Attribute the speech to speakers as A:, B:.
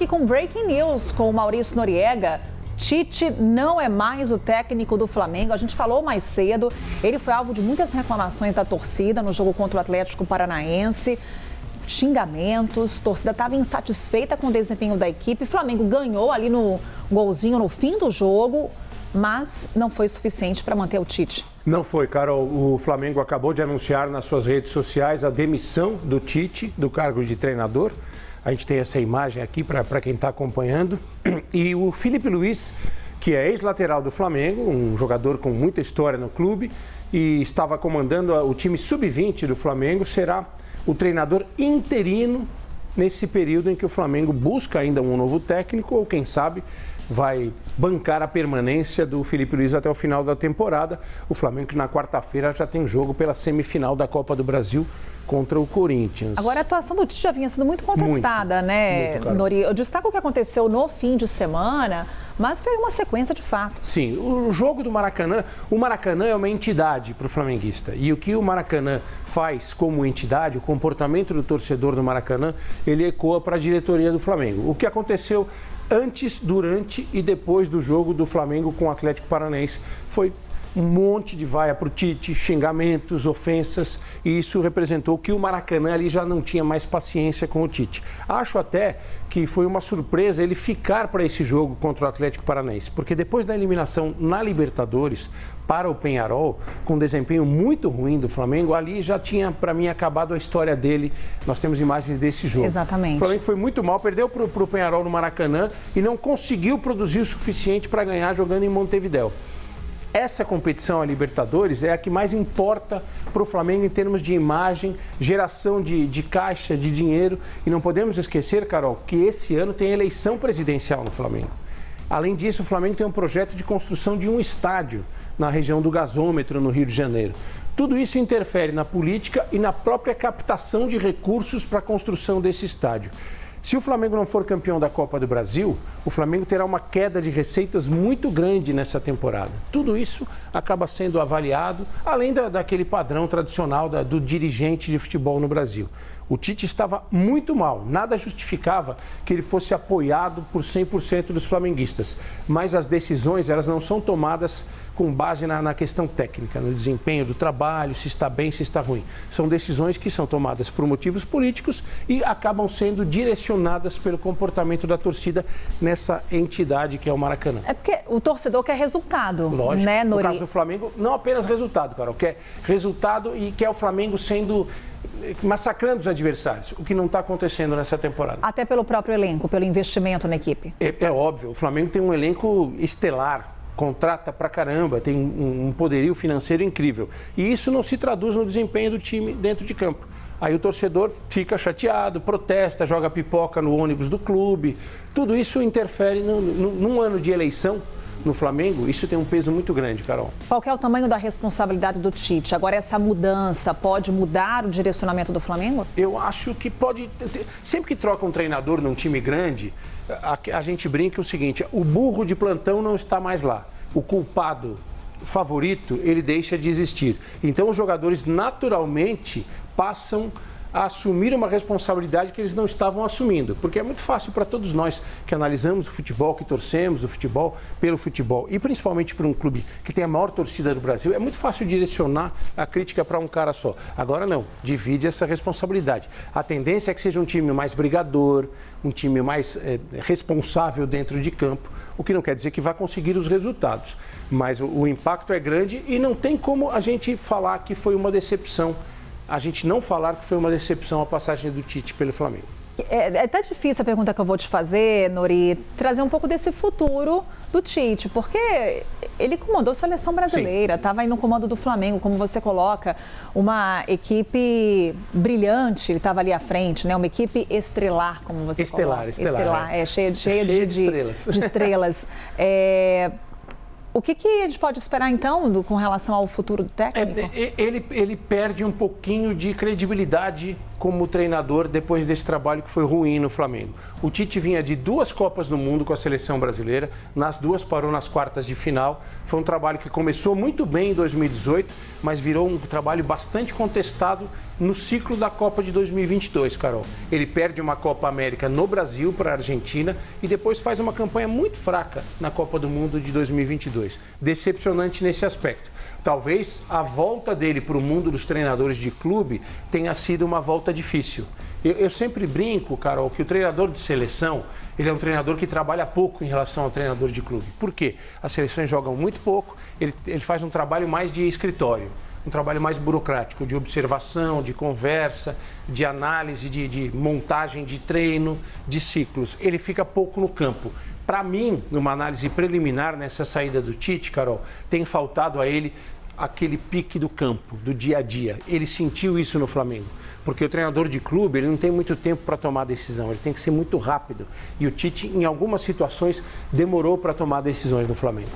A: E com breaking news com o Maurício Noriega, Tite não é mais o técnico do Flamengo. A gente falou mais cedo, ele foi alvo de muitas reclamações da torcida no jogo contra o Atlético Paranaense, xingamentos, a torcida estava insatisfeita com o desempenho da equipe. O Flamengo ganhou ali no golzinho no fim do jogo, mas não foi suficiente para manter o Tite.
B: Não foi, Carol. O Flamengo acabou de anunciar nas suas redes sociais a demissão do Tite do cargo de treinador. A gente tem essa imagem aqui para quem está acompanhando. E o Felipe Luiz, que é ex-lateral do Flamengo, um jogador com muita história no clube e estava comandando o time sub-20 do Flamengo, será o treinador interino nesse período em que o Flamengo busca ainda um novo técnico ou, quem sabe, vai bancar a permanência do Felipe Luiz até o final da temporada. O Flamengo, que na quarta-feira já tem jogo pela semifinal da Copa do Brasil contra o Corinthians.
A: Agora, a atuação do Tite já vinha sendo muito contestada, né, Nori? Eu destaco o que aconteceu no fim de semana, mas foi uma sequência de fatos.
B: Sim, o jogo do Maracanã, o Maracanã é uma entidade para o flamenguista. E o que o Maracanã faz como entidade, o comportamento do torcedor do Maracanã, ele ecoa para a diretoria do Flamengo. O que aconteceu antes, durante e depois do jogo do Flamengo com o Atlético Paranaense foi um monte de vaia para o Tite, xingamentos, ofensas, e isso representou que o Maracanã ali já não tinha mais paciência com o Tite. Acho até que foi uma surpresa ele ficar para esse jogo contra o Atlético Paranaense, porque depois da eliminação na Libertadores para o Peñarol, com um desempenho muito ruim do Flamengo, ali já tinha, para mim, acabado a história dele. Nós temos imagens desse jogo.
A: Exatamente.
B: O Flamengo foi muito mal, perdeu para o Peñarol no Maracanã e não conseguiu produzir o suficiente para ganhar jogando em Montevidéu. Essa competição, a Libertadores, é a que mais importa para o Flamengo em termos de imagem, geração de caixa, de dinheiro. E não podemos esquecer, Carol, que esse ano tem eleição presidencial no Flamengo. Além disso, o Flamengo tem um projeto de construção de um estádio na região do gasômetro, no Rio de Janeiro. Tudo isso interfere na política e na própria captação de recursos para a construção desse estádio. Se o Flamengo não for campeão da Copa do Brasil, o Flamengo terá uma queda de receitas muito grande nessa temporada. Tudo isso acaba sendo avaliado, além daquele padrão tradicional do dirigente de futebol no Brasil. O Tite estava muito mal, nada justificava que ele fosse apoiado por 100% dos flamenguistas. Mas as decisões, elas não são tomadas com base na questão técnica, no desempenho do trabalho, se está bem, se está ruim. São decisões que são tomadas por motivos políticos e acabam sendo direcionadas pelo comportamento da torcida nessa entidade que é o Maracanã.
A: É porque o torcedor quer resultado,
B: lógico,
A: né, Nori?
B: No caso do Flamengo, não apenas resultado, Carol, quer resultado e quer o Flamengo massacrando os adversários, o que não está acontecendo nessa temporada.
A: Até pelo próprio elenco, pelo investimento na equipe.
B: É óbvio, o Flamengo tem um elenco estelar, contrata pra caramba, tem um poderio financeiro incrível. E isso não se traduz no desempenho do time dentro de campo. Aí o torcedor fica chateado, protesta, joga pipoca no ônibus do clube. Tudo isso interfere num ano de eleição no Flamengo. Isso tem um peso muito grande, Carol.
A: Qual que é o tamanho da responsabilidade do Tite? Agora, essa mudança pode mudar o direcionamento do Flamengo?
B: Eu acho que pode. Sempre que troca um treinador num time grande, a gente brinca o seguinte: o burro de plantão não está mais lá. O culpado favorito, ele deixa de existir. Então, os jogadores naturalmente passam a assumir uma responsabilidade que eles não estavam assumindo. Porque é muito fácil para todos nós que analisamos o futebol, que torcemos o futebol pelo futebol, e principalmente para um clube que tem a maior torcida do Brasil, é muito fácil direcionar a crítica para um cara só. Agora não, divide essa responsabilidade. A tendência é que seja um time mais brigador, um time mais responsável dentro de campo, o que não quer dizer que vai conseguir os resultados. Mas o impacto é grande e não tem como a gente falar que foi uma decepção. A gente não falar que foi uma decepção a passagem do Tite pelo Flamengo.
A: É até difícil a pergunta que eu vou te fazer, Nori, trazer um pouco desse futuro do Tite, porque ele comandou a seleção brasileira, estava aí no comando do Flamengo, como você coloca, uma equipe brilhante, ele estava ali à frente, né? Uma equipe estrelar, como você coloca. Estelar, cheia de estrelas. De estrelas. O que a gente pode esperar, então, com relação ao futuro do técnico?
B: Ele perde um pouquinho de credibilidade como treinador depois desse trabalho que foi ruim no Flamengo. O Tite vinha de 2 Copas do Mundo com a seleção brasileira, nas 2 parou nas quartas de final. Foi um trabalho que começou muito bem em 2018, mas virou um trabalho bastante contestado no ciclo da Copa de 2022, Carol. Ele perde uma Copa América no Brasil para a Argentina e depois faz uma campanha muito fraca na Copa do Mundo de 2022. Decepcionante nesse aspecto. Talvez a volta dele para o mundo dos treinadores de clube tenha sido uma volta difícil. Eu sempre brinco, Carol, que o treinador de seleção, ele é um treinador que trabalha pouco em relação ao treinador de clube. Por quê? As seleções jogam muito pouco, ele faz um trabalho mais de escritório, um trabalho mais burocrático, de observação, de conversa, de análise, de montagem de treino, de ciclos. Ele fica pouco no campo. Para mim, numa análise preliminar nessa saída do Tite, Carol, tem faltado a ele aquele pique do campo, do dia a dia. Ele sentiu isso no Flamengo. Porque o treinador de clube, ele não tem muito tempo para tomar decisão, ele tem que ser muito rápido. E o Tite, em algumas situações, demorou para tomar decisões no Flamengo.